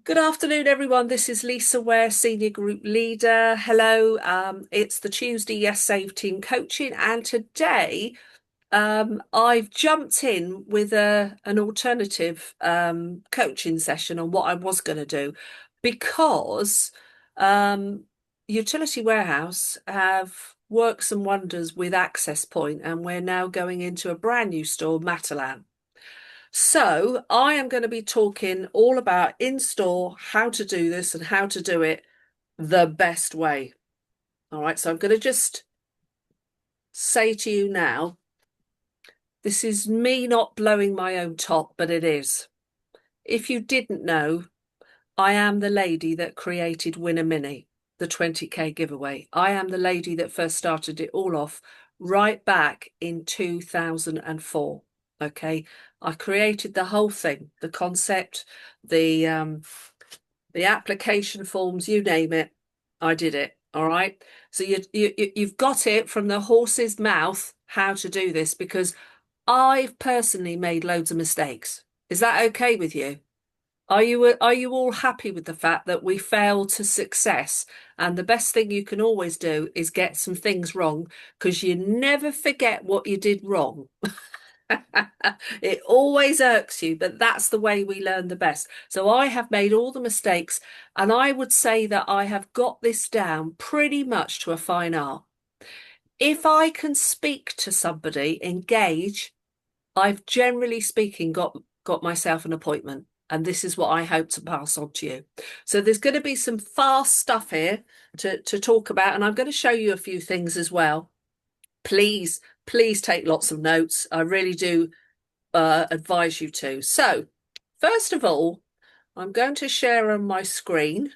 Good afternoon, everyone. This is Lisa Ware, Senior Group Leader. Hello. It's the Tuesday Yessave team coaching, and today I've jumped in with an alternative coaching session on what I was going to do because um, Utility Warehouse have works and wonders with Access Point, and we're now going into a brand new store, Matalan. So I am going to be talking all about Instore, how to do this and how to do it the best way. All right, so I'm going to just say to you now, this is me not blowing my own top, but it is. If you didn't know, I am the lady that created Win a Mini, the 20K giveaway. I am the lady that first started it all off right back in 2004. Okay, I created the whole thing, the concept, the application forms, you name it, I did it. All right. So you've got it from the horse's mouth how to do this because I've personally made loads of mistakes. Is that okay with you? Are you all happy with the fact that we failed to success? And the best thing you can always do is get some things wrong because you never forget what you did wrong. It always irks you, but that's the way we learn the best. So I have made all the mistakes, and I would say that I have got this down pretty much to a fine art. If I can speak to somebody, engage, I've generally speaking got myself an appointment. And this is what I hope to pass on to you. So there's going to be some fast stuff here to talk about, and I'm going to show you a few things as well. Please, please take lots of notes. I really do advise you to. So, first of all, I'm going to share on my screen.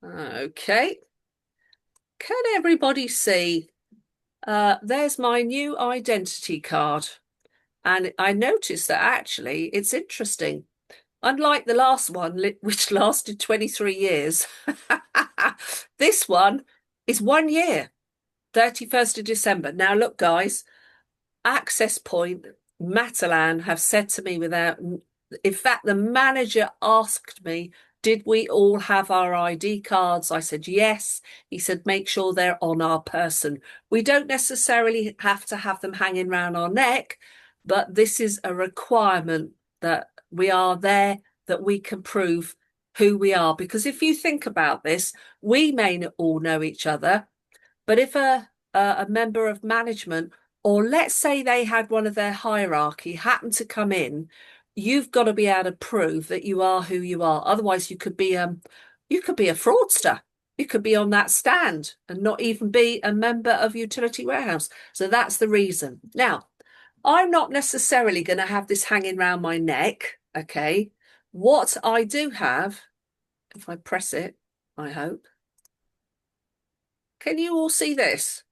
Okay. Can everybody see? There's my new identity card. And I noticed that actually it's interesting. Unlike the last one, which lasted 23 years, this one is 1 year, 31st of December. Now, look, guys, Access Point, Matalan have said to me in fact, the manager asked me, did we all have our ID cards? I said, yes. He said, make sure they're on our person. We don't necessarily have to have them hanging around our neck, but this is a requirement that we are there, that we can prove who we are. Because if you think about this, we may all know each other, but if a member of management, or let's say they had one of their hierarchy happen to come in, you've got to be able to prove that you are who you are. Otherwise, you could be a fraudster. You could be on that stand and not even be a member of Utility Warehouse. So that's the reason. Now, I'm not necessarily going to have this hanging around my neck. Okay. What I do have, if I press it, I hope. Can you all see this?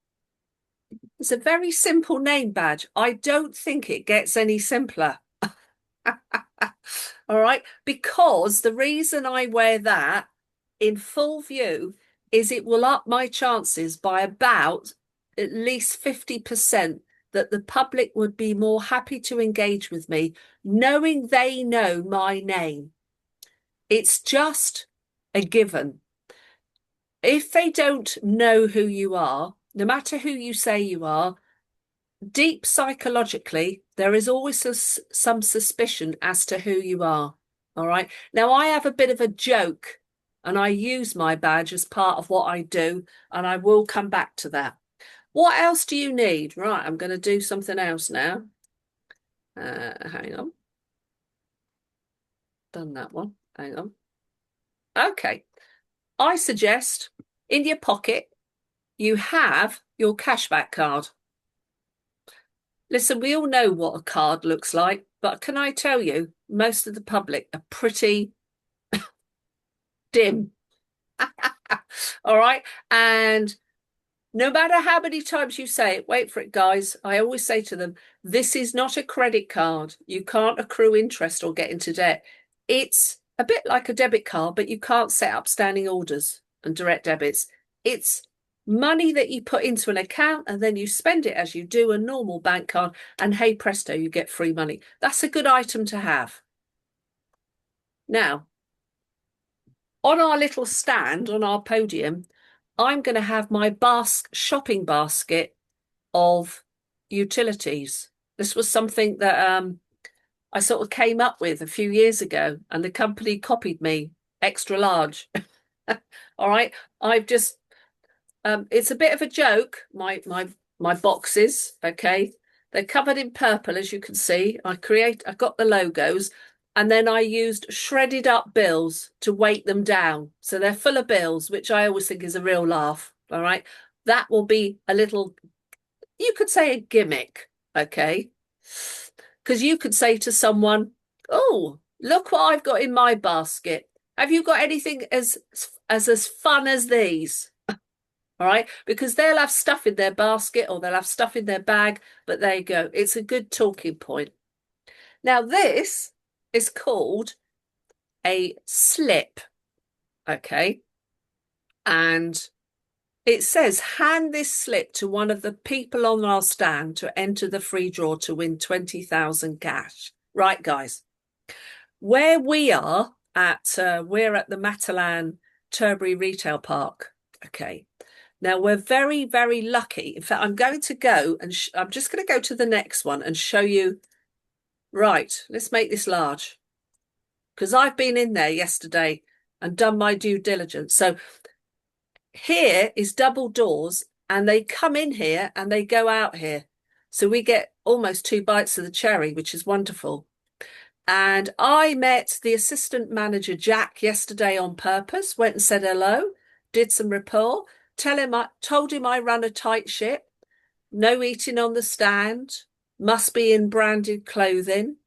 It's a very simple name badge. I don't think it gets any simpler. All right. Because the reason I wear that in full view is it will up my chances by about at least 50% that the public would be more happy to engage with me, knowing they know my name. It's just a given. If they don't know who you are, no matter who you say you are, deep psychologically, there is always some suspicion as to who you are. All right. Now, I have a bit of a joke and I use my badge as part of what I do, and I will come back to that. What else do you need? Right. I'm going to do something else now. Hang on. Done that one. Hang on. Okay. I suggest in your pocket, you have your cashback card. Listen, we all know what a card looks like, but can I tell you, most of the public are pretty dim. All right. And no matter how many times you say it, wait for it, guys. I always say to them, this is not a credit card. You can't accrue interest or get into debt. It's a bit like a debit card, but you can't set up standing orders and direct debits. It's money that you put into an account and then you spend it as you do a normal bank card. And hey, presto, you get free money. That's a good item to have. Now, on our little stand on our podium, I'm going to have my shopping basket of utilities. This was something that I sort of came up with a few years ago, and the company copied me extra large. All right. I've just it's a bit of a joke, my boxes, okay? They're covered in purple, as you can see. I got the logos, and then I used shredded up bills to weight them down. So they're full of bills, which I always think is a real laugh. All right. That will be a little, you could say a gimmick, okay? Because you could say to someone, "Oh, look what I've got in my basket. Have you got anything as fun as these?" All right, because they'll have stuff in their basket or they'll have stuff in their bag, but there you go. It's a good talking point. Now, this is called a slip, okay? And it says, hand this slip to one of the people on our stand to enter the free draw to win 20,000 cash. Right, guys. Where we are we're at the Matalan Turberry Retail Park, okay? Now we're very, very lucky. In fact, I'm going to go and I'm just going to go to the next one and show you. Right, let's make this large because I've been in there yesterday and done my due diligence. So here is double doors and they come in here and they go out here. So we get almost 2 bites of the cherry, which is wonderful. And I met the assistant manager, Jack, yesterday on purpose, went and said hello, did some rapport. Told him I run a tight ship, no eating on the stand, must be in branded clothing,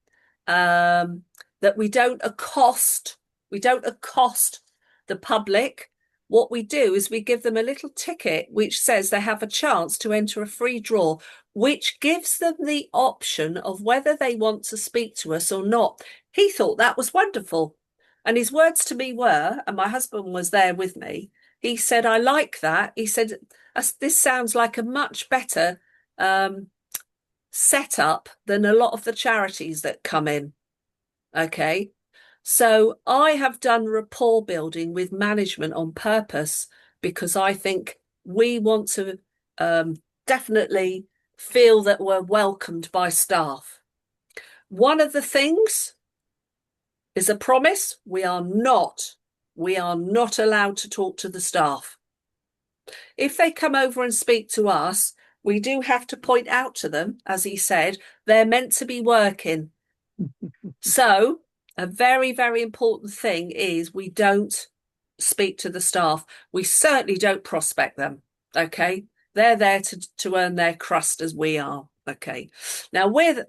that we don't accost the public. What we do is we give them a little ticket which says they have a chance to enter a free draw, which gives them the option of whether they want to speak to us or not. He thought that was wonderful. And his words to me were, and my husband was there with me, he said, I like that. He said, this sounds like a much better setup than a lot of the charities that come in. Okay. So I have done rapport building with management on purpose because I think we want to definitely feel that we're welcomed by staff. One of the things is a promise. We are not allowed to talk to the staff. If they come over and speak to us, we do have to point out to them, as he said, they're meant to be working. So a very, very important thing is we don't speak to the staff. We certainly don't prospect them. Okay. They're there to earn their crust as we are. Okay. Now with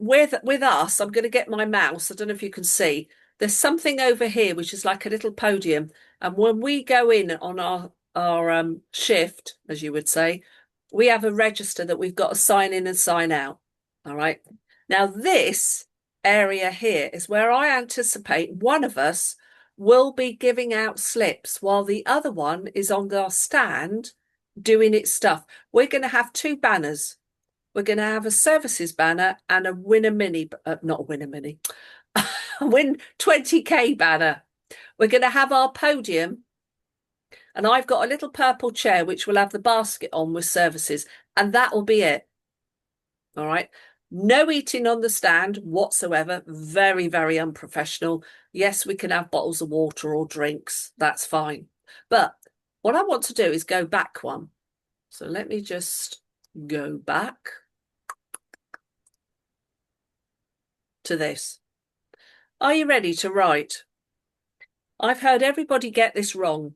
us, I'm going to get my mouse. I don't know if you can see. There's something over here which is like a little podium. And when we go in on our shift, as you would say, we have a register that we've got to sign in and sign out. All right. Now this area here is where I anticipate one of us will be giving out slips while the other one is on our stand doing its stuff. We're going to have 2 banners. We're going to have a services banner and a win a mini, not a win a mini, win 20k banner. We're going to have our podium, and I've got a little purple chair which will have the basket on with services, and that will be it. All right. No eating on the stand whatsoever. Very, very unprofessional. Yes, we can have bottles of water or drinks. That's fine. But what I want to do is go back one. So let me just go back to this. Are you ready to write? I've heard everybody get this wrong.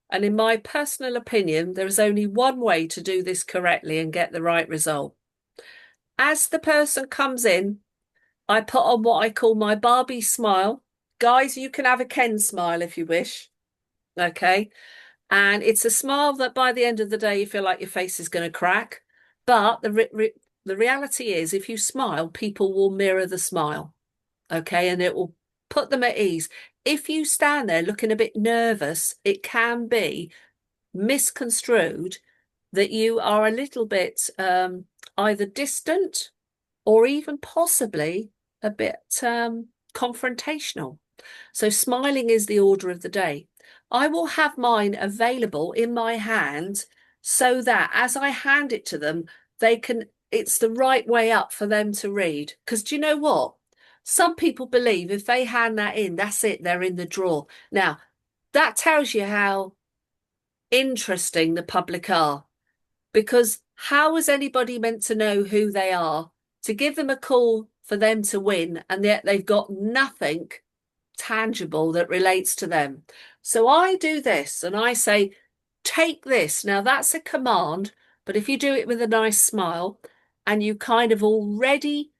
And in my personal opinion, there is only one way to do this correctly and get the right result. As the person comes in, I put on what I call my Barbie smile. Guys, you can have a Ken smile if you wish. Okay. And it's a smile that by the end of the day, you feel like your face is going to crack. But the reality is, if you smile, people will mirror the smile. Okay. And it will put them at ease. If you stand there looking a bit nervous, it can be misconstrued that you are a little bit either distant or even possibly a bit confrontational. So smiling is the order of the day. I will have mine available in my hand so that as I hand it to them, it's the right way up for them to read. Because do you know what? Some people believe if they hand that in, that's it, they're in the draw. Now, that tells you how interesting the public are. Because how is anybody meant to know who they are to give them a call for them to win, and yet they've got nothing tangible that relates to them? So I do this and I say, take this. Now that's a command, but if you do it with a nice smile and you kind of already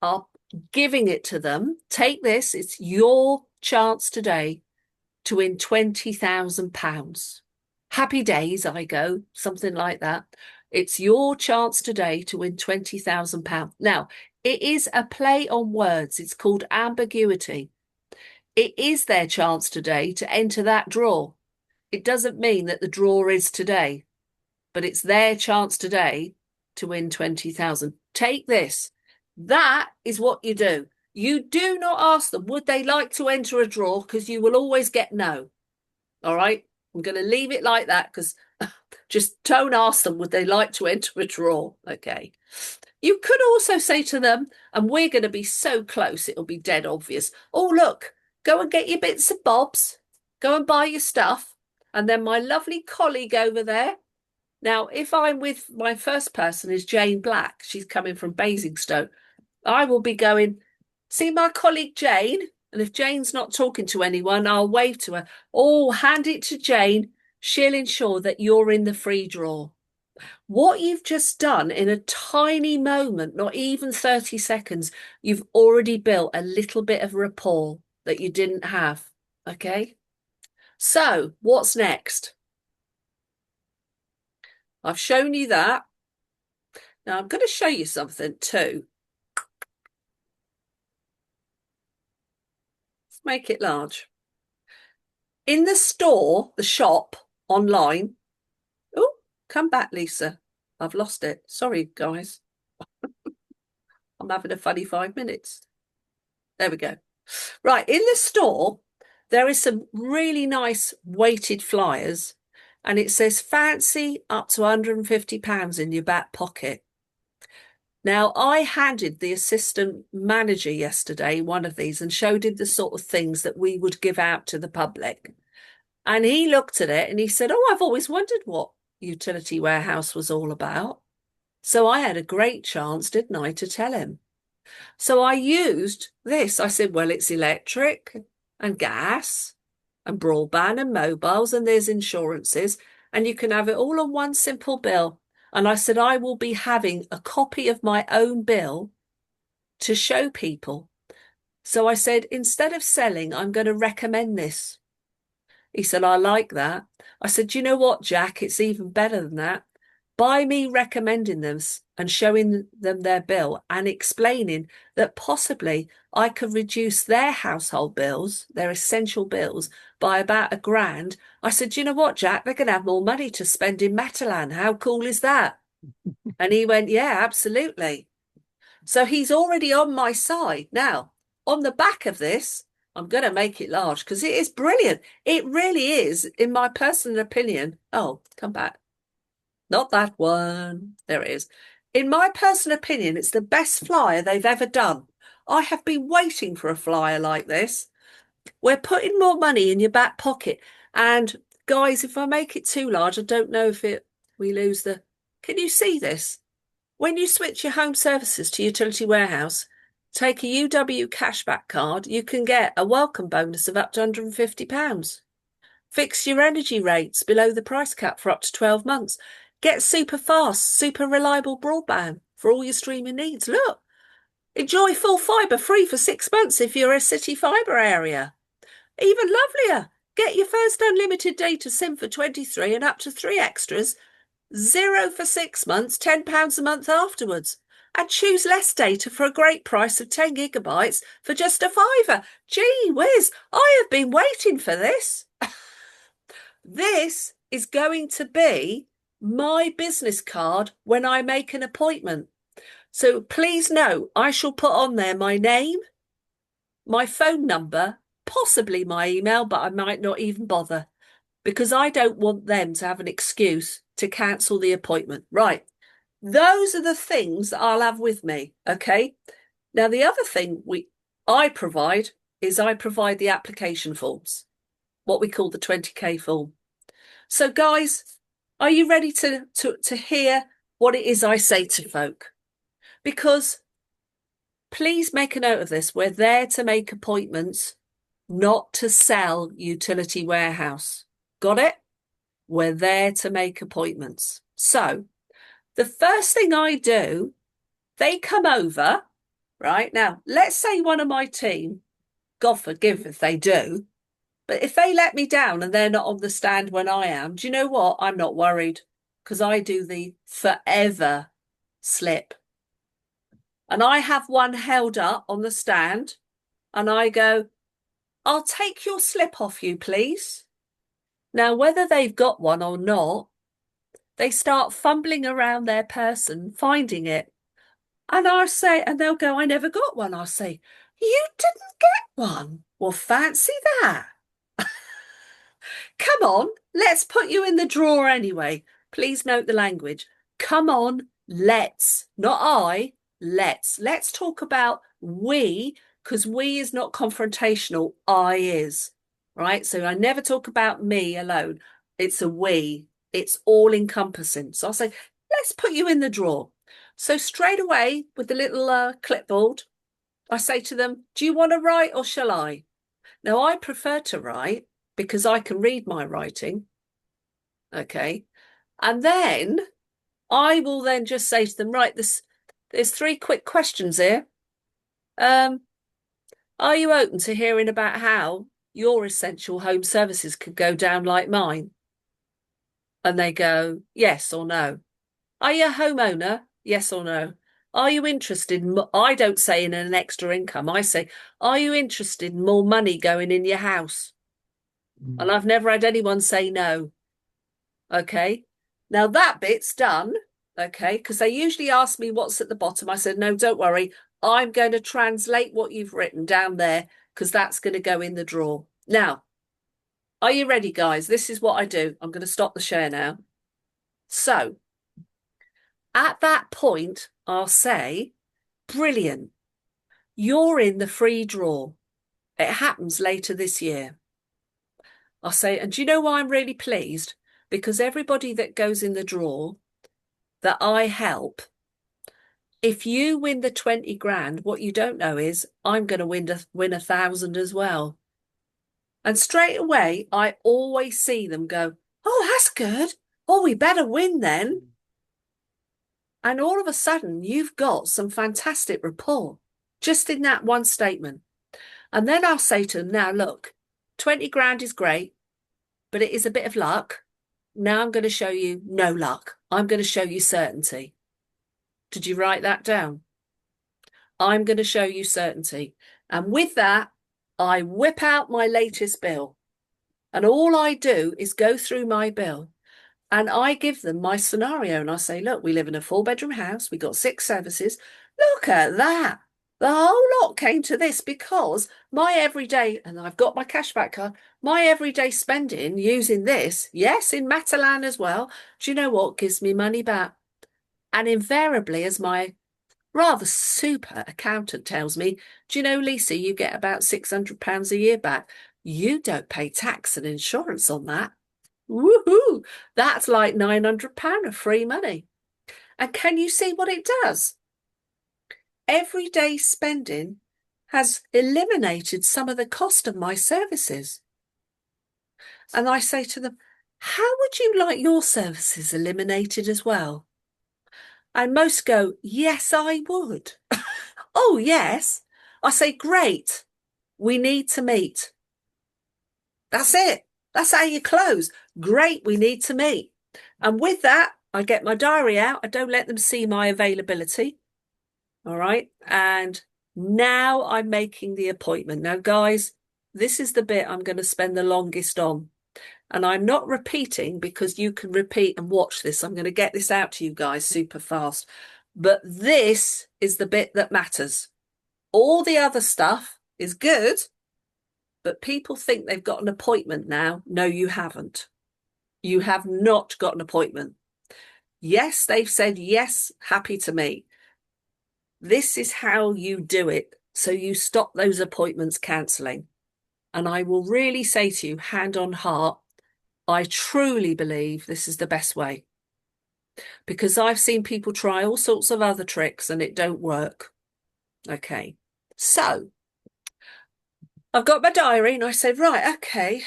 are giving it to them, take this. It's your chance today to win £20,000. Happy days, I go, something like that. It's your chance today to win £20,000. Now, it is a play on words. It's called ambiguity. It is their chance today to enter that draw. It doesn't mean that the draw is today, but it's their chance today to win 20,000. Take this. That is what you do. You do not ask them, would they like to enter a draw? Because you will always get no. All right. I'm going to leave it like that because just don't ask them, would they like to enter a draw? Okay. You could also say to them, and we're going to be so close, it'll be dead obvious. Oh, look, go and get your bits and bobs. Go and buy your stuff. And then my lovely colleague over there. Now, if I'm with my first person is Jane Black, she's coming from Basingstoke, I will be going, see my colleague Jane. And if Jane's not talking to anyone, I'll wave to her. Oh, hand it to Jane. She'll ensure that you're in the free draw. What you've just done in a tiny moment, not even 30 seconds, you've already built a little bit of rapport that you didn't have. Okay. So what's next? I've shown you that. Now I'm going to show you something too. Let's make it large. In the store, the shop, online. Oh, come back, Lisa. I've lost it. Sorry, guys. I'm having a funny 5 minutes. There we go. Right, in the store, there is some really nice weighted flyers, and it says fancy up to £150 in your back pocket. Now, I handed the assistant manager yesterday one of these and showed him the sort of things that we would give out to the public. And he looked at it and he said, oh, I've always wondered what Utility Warehouse was all about. So I had a great chance, didn't I, to tell him. So I used this. I said, well, it's electric and gas and broadband and mobiles, and there's insurances, and you can have it all on one simple bill. And I said, I will be having a copy of my own bill to show people. So I said, instead of selling, I'm going to recommend this. He said, I like that. I said, you know what, Jack? It's even better than that. By me recommending them and showing them their bill and explaining that possibly I could reduce their household bills, their essential bills, by about £1,000. I said, you know what, Jack? They're going to have more money to spend in Matalan. How cool is that? And he went, yeah, absolutely. So he's already on my side. Now, on the back of this, I'm going to make it large because it is brilliant. It really is, in my personal opinion. Oh, come back. Not that one. There it is. In my personal opinion, it's the best flyer they've ever done. I have been waiting for a flyer like this. We're putting more money in your back pocket. And guys, if I make it too large, I don't know if we lose the... Can you see this? When you switch your home services to Utility Warehouse, take a UW cashback card, you can get a welcome bonus of up to £150. Fix your energy rates below the price cap for up to 12 months. Get super fast, super reliable broadband for all your streaming needs. Look, enjoy full fibre free for 6 months if you're a city fibre area. Even lovelier, get your first unlimited data SIM for 23 and up to 3 extras, 0 for 6 months, £10 a month afterwards. And choose less data for a great price of 10 gigabytes for just a £5. Gee whiz, I have been waiting for this. This is going to be my business card when I make an appointment. So please know, I shall put on there my name, my phone number, possibly my email, but I might not even bother because I don't want them to have an excuse to cancel the appointment. Right. Those are the things that I'll have with me. Okay. Now, the other thing I provide is I provide the application forms, what we call the 20K form. So, guys, are you ready to hear what it is I say to folk? Because please make a note of this. We're there to make appointments, not to sell utility warehouse. Got it? We're there to make appointments. So the first thing I do, they come over, right? Now, let's say one of my team, God forgive if they do, but if they let me down and they're not on the stand when I am, do you know what? I'm not worried because I do the forever slip. And I have one held up on the stand and I go, I'll take your slip off you, please. Now, whether they've got one or not, they start fumbling around their person, finding it. And I'll say, and they'll go, I never got one. I'll say, you didn't get one? Well, fancy that. Come on, let's put you in the drawer anyway. Please note the language. Come on, let's, not I, let's. Let's talk about we, because we is not confrontational, I is, right? So I never talk about me alone. It's a we. It's all encompassing. So I'll say, let's put you in the drawer. So straight away with the little clipboard, I say to them, do you want to write or shall I? Now, I prefer to write because I can read my writing. Okay. And then I will then just say to them, right, there's 3 quick questions here. Are you open to hearing about how your essential home services could go down like mine? And they go, yes or no. Are you a homeowner? Yes or no. Are you interested in, I don't say in an extra income. I say, are you interested in more money going in your house? And I've never had anyone say no. Okay. Now that bit's done. Okay. Because they usually ask me what's at the bottom. I said, no, don't worry. I'm going to translate what you've written down there because that's going to go in the drawer. Now, are you ready, guys? This is what I do. I'm going to stop the share now. So at that point, I'll say, brilliant. You're in the free draw. It happens later this year. I'll say, and do you know why I'm really pleased? Because everybody that goes in the draw that I help, if you win the 20 grand, what you don't know is I'm going to win 1,000 as well. And straight away, I always see them go, oh, that's good. Oh, we better win then. And all of a sudden, you've got some fantastic rapport just in that one statement. And then I'll say to them, now, look, 20 grand is great, but it is a bit of luck. Now I'm going to show you no luck. I'm going to show you certainty. Did you write that down? I'm going to show you certainty. And with that, I whip out my latest bill. And all I do is go through my bill and I give them my scenario. And I say, look, we live in a 4-bedroom house. We got 6 services. Look at that. The whole lot came to this because my everyday, and I've got my cashback card, my everyday spending using this, yes, in Matalan as well, do you know what gives me money back? And invariably, as my rather super accountant tells me, do you know, Lisa, you get about £600 a year back. You don't pay tax and insurance on that. Woohoo! That's like £900 of free money. And can you see what it does? Everyday spending has eliminated some of the cost of my services. And I say to them, how would you like your services eliminated as well? And most go, yes, I would. Oh, yes. I say, great. We need to meet. That's it. That's how you close. Great. We need to meet. And with that, I get my diary out. I don't let them see my availability. All right. And now I'm making the appointment. Now, guys, this is the bit I'm going to spend the longest on. And I'm not repeating because you can repeat and watch this. I'm going to get this out to you guys super fast. But this is the bit that matters. All the other stuff is good, but people think they've got an appointment now. No, you haven't. You have not got an appointment. Yes, they've said, yes, happy to meet. This is how you do it. So you stop those appointments cancelling. And I will really say to you, hand on heart, I truly believe this is the best way. Because I've seen people try all sorts of other tricks and it don't work. Okay. So I've got my diary and I said, right, okay,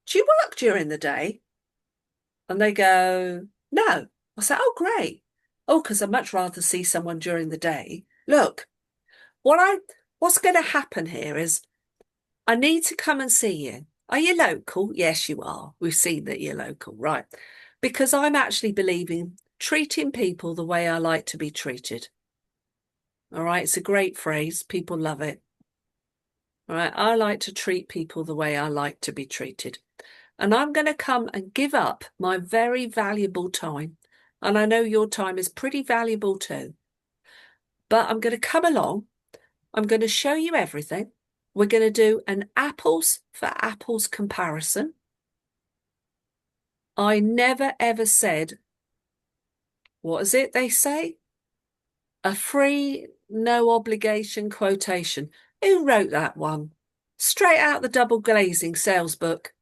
do you work during the day? And they go, no. I said, oh, great. Oh, because I'd much rather see someone during the day. Look, what's going to happen here is I need to come and see you. Are you local? Yes, you are. We've seen that you're local, right? Because I'm actually believing treating people the way I like to be treated. All right, it's a great phrase. People love it. All right, I like to treat people the way I like to be treated. And I'm going to come and give up my very valuable time. And I know your time is pretty valuable too. But I'm going to come along. I'm going to show you everything. We're going to do an apples for apples comparison. I never ever said, what is it they say? A free, no obligation quotation. Who wrote that one? Straight out the double glazing sales book.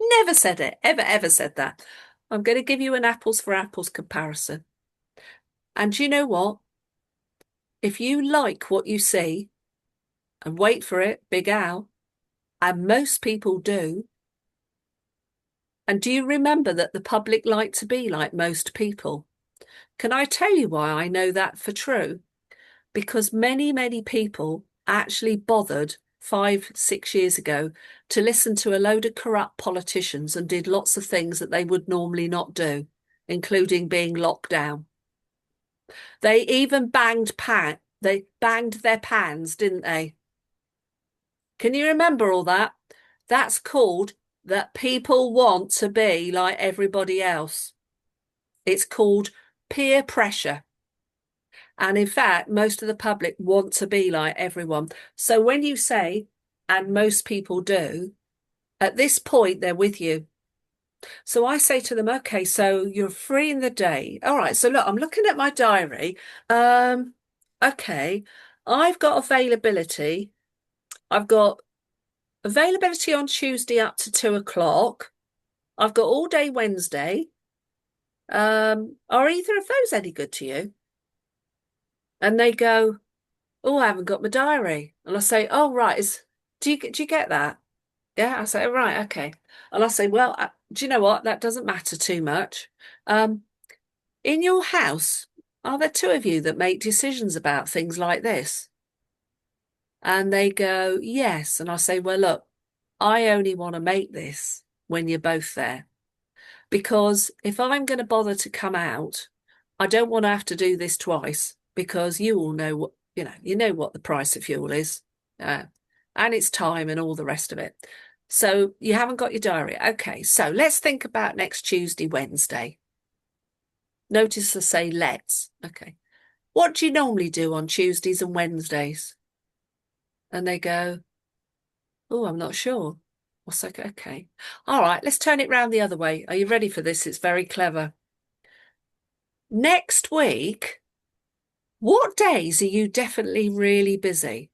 Never said it, ever said that. I'm going to give you an apples for apples comparison. And you know what? If you like what you see, and wait for it, Big Al, and most people do, and do you remember that the public like to be like most people? Can I tell you why I know that for true? Because many people actually bothered 5, 6 years ago to listen to a load of corrupt politicians and did lots of things that they would normally not do, including being locked down. They even they banged their pans, didn't they? Can you remember all that? That's called that people want to be like everybody else. It's called peer pressure. And in fact, most of the public want to be like everyone. So when you say, and most people do, at this point, they're with you. So I say to them, okay, so you're free in the day. All right. So look, I'm looking at my diary. Okay. I've got availability. I've got availability on Tuesday up to 2 o'clock. I've got all day Wednesday. Are either of those any good to you? And they go, oh, I haven't got my diary. And I say, oh, right. Do you get that? Yeah. I say, oh, right. Okay. And I say, well, do you know what? That doesn't matter too much. In your house, are there two of you that make decisions about things like this? And they go, yes. And I say, well, look, I only want to make this when you're both there. Because if I'm going to bother to come out, I don't want to have to do this twice because you all know what, you know what the price of fuel is, and it's time and all the rest of it. So you haven't got your diary. Okay, so let's think about next Tuesday, Wednesday. Notice I say let's. Okay. What do you normally do on Tuesdays and Wednesdays? And they go, oh, I'm not sure. What's like, okay. All right, let's turn it round the other way. Are you ready for this? It's very clever. Next week, what days are you definitely really busy?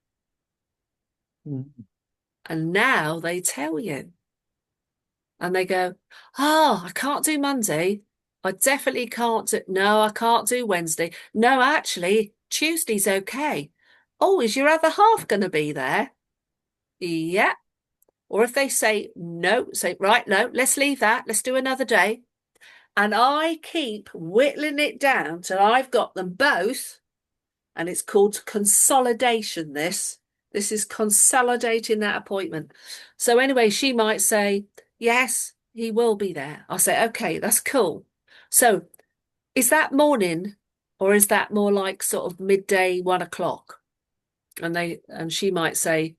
And now they tell you. And they go, oh, I can't do Monday. I definitely can't do, no, I can't do Wednesday. No, actually, Tuesday's okay. Oh, is your other half going to be there? Yeah. Or if they say no, say, right, no, let's leave that. Let's do another day. And I keep whittling it down till I've got them both. And it's called consolidation, this. This is consolidating that appointment. So anyway, she might say, yes, he will be there. I'll say, okay, that's cool. So is that morning or is that more like sort of midday, 1 o'clock? And she might say,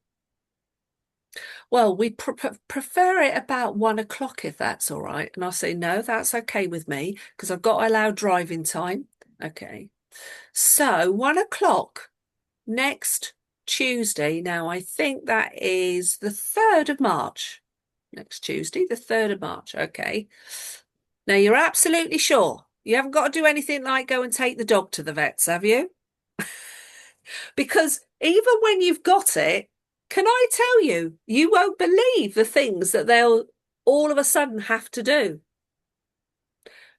well, we prefer it about 1 o'clock if that's all right. And I'll say, no, that's okay with me because I've got to allow driving time. Okay. So 1 o'clock next Tuesday. Now, I think that is the 3rd of March. Next Tuesday, the 3rd of March. Okay. Now, you're absolutely sure. You haven't got to do anything like go and take the dog to the vets, have you? Because even when you've got it, can I tell you, you won't believe the things that they'll all of a sudden have to do.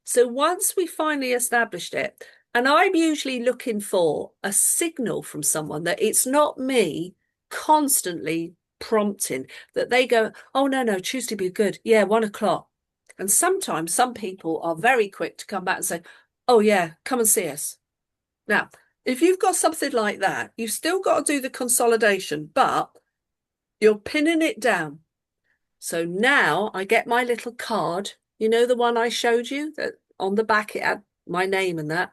So once we finally established it, and I'm usually looking for a signal from someone that it's not me constantly prompting, that they go, oh, no, Tuesday be good. Yeah, 1 o'clock. And sometimes some people are very quick to come back and say, oh, yeah, come and see us. Now, if you've got something like that, you've still got to do the consolidation, but you're pinning it down. So now I get my little card, you know, the one I showed you that on the back it had my name and that.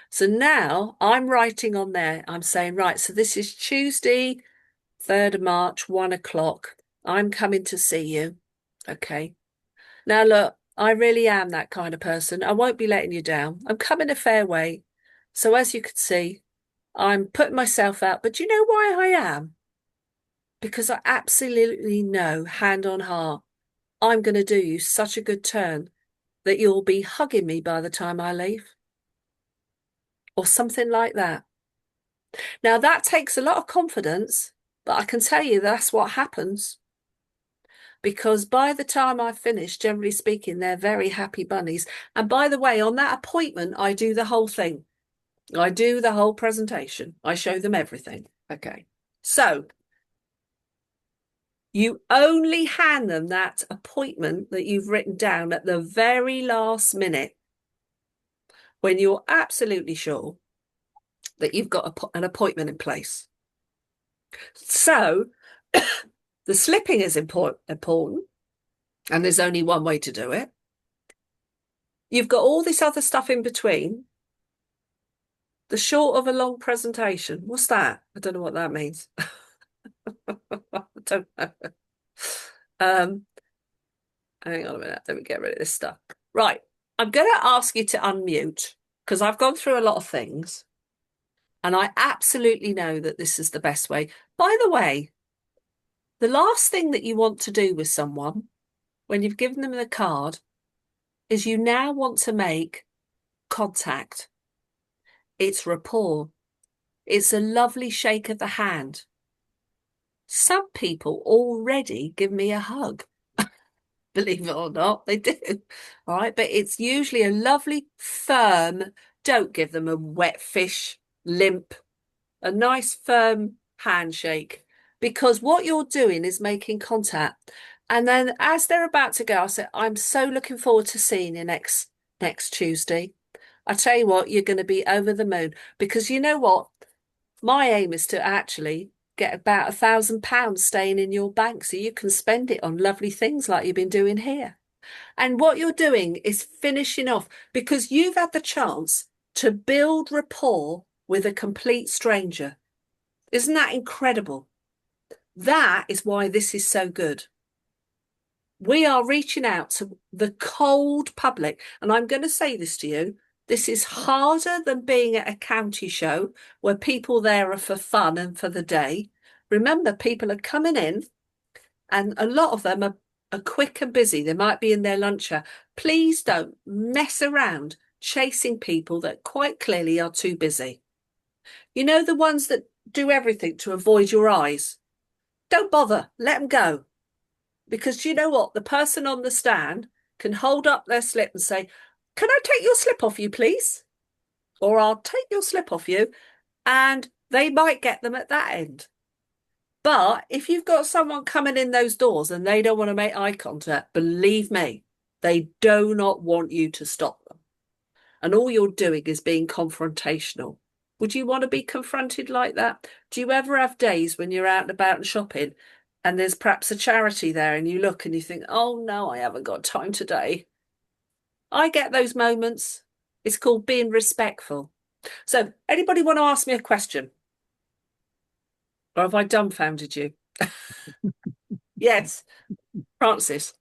So now I'm writing on there, I'm saying, right, so this is Tuesday, 3rd of March, 1 o'clock. I'm coming to see you. Okay. Now, look, I really am that kind of person. I won't be letting you down. I'm coming a fair way. So as you can see, I'm putting myself out. But do you know why I am? Because I absolutely know, hand on heart, I'm going to do you such a good turn that you'll be hugging me by the time I leave, or something like that. Now, that takes a lot of confidence, but I can tell you that's what happens. Because by the time I finish, generally speaking, they're very happy bunnies. And by the way, on that appointment, I do the whole thing. I do the whole presentation. I show them everything. Okay. So you only hand them that appointment that you've written down at the very last minute when you're absolutely sure that you've got an appointment in place. So the slipping is important, and there's only one way to do it. You've got all this other stuff in between. The short of a long presentation. What's that? I don't know what that means. I don't know. Hang on a minute. Let me get rid of this stuff. Right. I'm going to ask you to unmute because I've gone through a lot of things and I absolutely know that this is the best way. By the way, the last thing that you want to do with someone when you've given them the card is you now want to make contact. It's rapport. It's a lovely shake of the hand. Some people already give me a hug. Believe it or not, they do. All right. But it's usually a lovely, firm, don't give them a wet fish limp, a nice, firm handshake. Because what you're doing is making contact. And then as they're about to go, I say, I'm so looking forward to seeing you next Tuesday. I tell you what, you're going to be over the moon. Because you know what? My aim is to actually get about £1,000 staying in your bank so you can spend it on lovely things like you've been doing here. And what you're doing is finishing off because you've had the chance to build rapport with a complete stranger. Isn't that incredible? That is why this is so good. We are reaching out to the cold public. And I'm going to say this to you. This is harder than being at a county show where people there are for fun and for the day. Remember, people are coming in and a lot of them are quick and busy. They might be in their lunch hour. Please don't mess around chasing people that quite clearly are too busy. You know, the ones that do everything to avoid your eyes. Don't bother. Let them go. Because you know what? The person on the stand can hold up their slip and say, can I take your slip off you, please? Or I'll take your slip off you. And they might get them at that end. But if you've got someone coming in those doors and they don't want to make eye contact, believe me, they do not want you to stop them. And all you're doing is being confrontational. Would you want to be confronted like that? Do you ever have days when you're out and about and shopping and there's perhaps a charity there and you look and you think, oh no, I haven't got time today? I get those moments. It's called being respectful. So anybody want to ask me a question? Or have I dumbfounded you? Yes, Francis.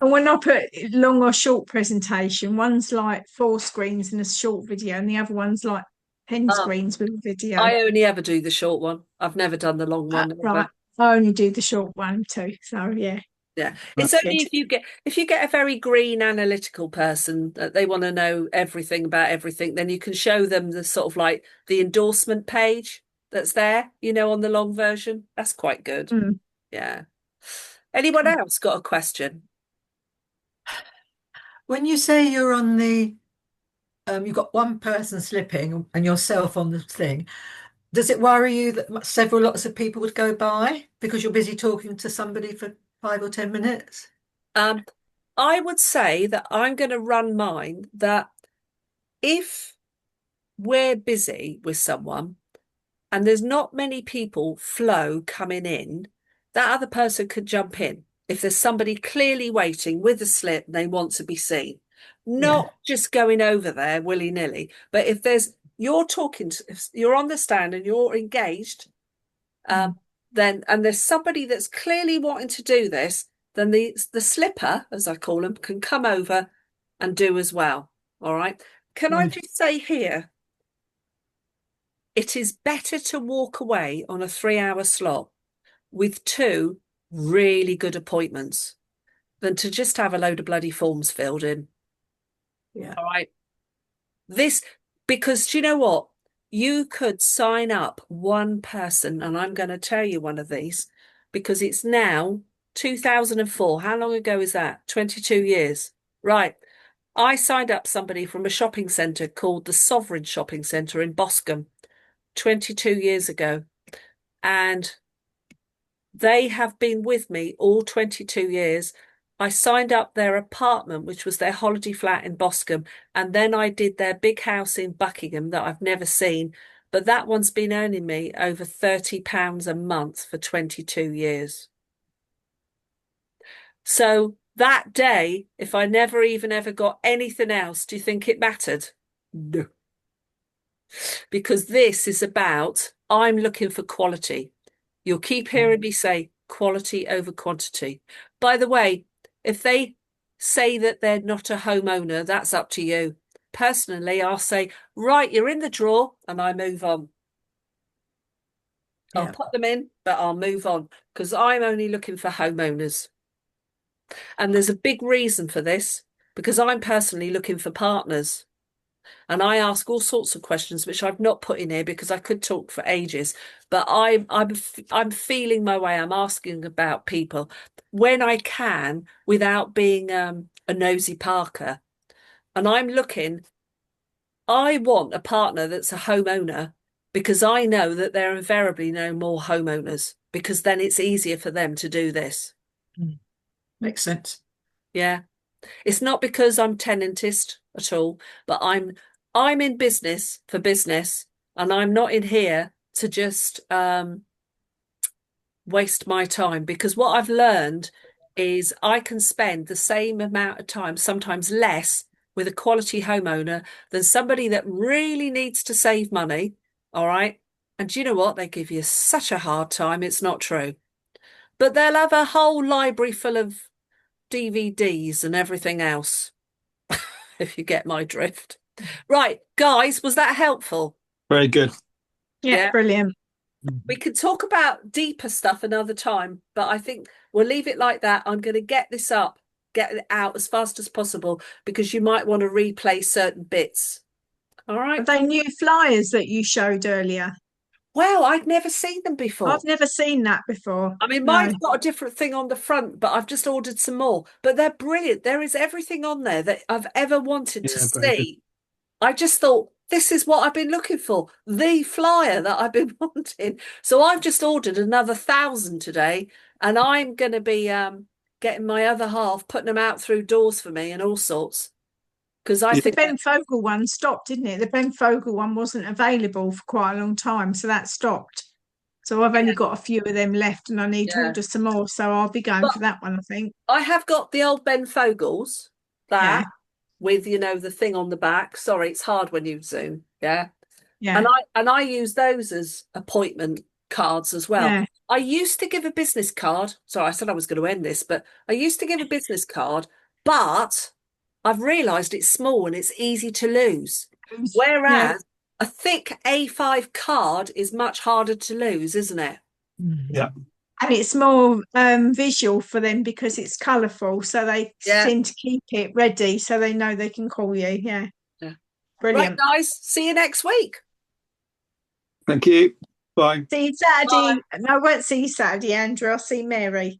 And when I put long or short presentation, one's like 4 screens and a short video, and the other one's like pen Oh, screens with video. I only ever do the short one. I've never done the long one Right. ever. I only do the short one too. So yeah, Yeah. It's that's only good. if you get a very green analytical person that they want to know everything about everything, then you can show them the sort of like the endorsement page that's there, on the long version. That's quite good. Mm, Yeah. Anyone okay. else got a question? When you say you're on the, you've got one person slipping and yourself on the thing, does it worry you that several lots of people would go by because you're busy talking to somebody for 5 or 10 minutes? Um, I would say that I'm going to run mine that if we're busy with someone and there's not many people flow coming in, that other person could jump in. If there's somebody clearly waiting with a slip and they want to be seen, Yeah. not just going over there willy-nilly, but you're talking to, if you're on the stand and you're engaged, um, Mm, then and there's somebody that's clearly wanting to do this, then the slipper, as I call them, can come over and do as well. All right. Can I Mm. just say here, it is better to walk away on a 3 hour slot with two really good appointments than to just have a load of bloody forms filled in. Yeah. All right. This, because do you know what? You could sign up one person, and I'm going to tell you one of these because it's now 2004. How long ago is that? 22 years. Right. I signed up somebody from a shopping centre called the Sovereign Shopping Centre in Boscombe 22 years ago. And they have been with me all 22 years. I signed up their apartment, which was their holiday flat in Boscombe, and then I did their big house in Buckingham that I've never seen. But that one's been earning me over £30 a month for 22 years. So that day, if I never even ever got anything else, do you think it mattered? No, because this is about I'm looking for quality. You'll keep hearing me say quality over quantity. By the way, if they say that they're not a homeowner, that's up to you. Personally, I'll say, right, you're in the drawer, and I move on. I'll Yeah. put them in, but I'll move on because I'm only looking for homeowners. And there's a big reason for this because I'm personally looking for partners. And I ask all sorts of questions which I've not put in here because I could talk for ages. But I'm feeling my way. I'm asking about people when I can without being a nosy Parker. And I'm looking. I want a partner that's a homeowner because I know that there are invariably no more homeowners because then it's easier for them to do this. Mm. Makes sense. Yeah. It's not because I'm tenantist at all, but I'm in business for business, and I'm not in here to just waste my time because what I've learned is I can spend the same amount of time, sometimes less, with a quality homeowner than somebody that really needs to save money. All right. And do you know what? They give you such a hard time. It's not true. But they'll have a whole library full of DVDs and everything else, if you get my drift. Right, guys, was that helpful? Very good. yeah, Yeah. brilliant. We could talk about deeper stuff another time, but I think we'll leave it like that. I'm going to get this up, get it out as fast as possible because you might want to replay certain bits. All Are right. they new flyers that you showed earlier? Well, I'd never seen them I've before. never seen that before. I mean, No. mine's got a different thing on the front, but I've just ordered some more. But they're brilliant. There is everything on there that I've ever wanted to Yeah, very good. see. I just thought this is what I've been looking for, the flyer that I've been wanting. So I've just ordered another 1,000 today, and I'm going to be getting my other half, putting them out through doors for me and all sorts because I Yeah, The think that Ben Fogle one stopped, didn't it? The Ben Fogle one wasn't available for quite a long time, so that stopped. So I've only yeah, got a few of them left and I need to yeah. order some more. So I'll be going But for that one, I think. I have got the old Ben Fogels Yeah, that with the thing on the back. Sorry, it's hard when you zoom. Yeah. And yeah, I use those as appointment cards as well. yeah. I used to give a business card. Sorry, I said I was going to end this, but I used to give a business card, but I've realised it's small and it's easy to lose. Yeah, Whereas A thick A5 card is much harder to lose, isn't it? Yeah. And it's more visual for them because it's colourful, so they Yeah. tend to keep it ready so they know they can call you. Yeah. Yeah. Brilliant. Right, guys. See you next week. Thank you. Bye. See you Saturday. No, I won't see you Saturday, Andrew. I'll see Mary.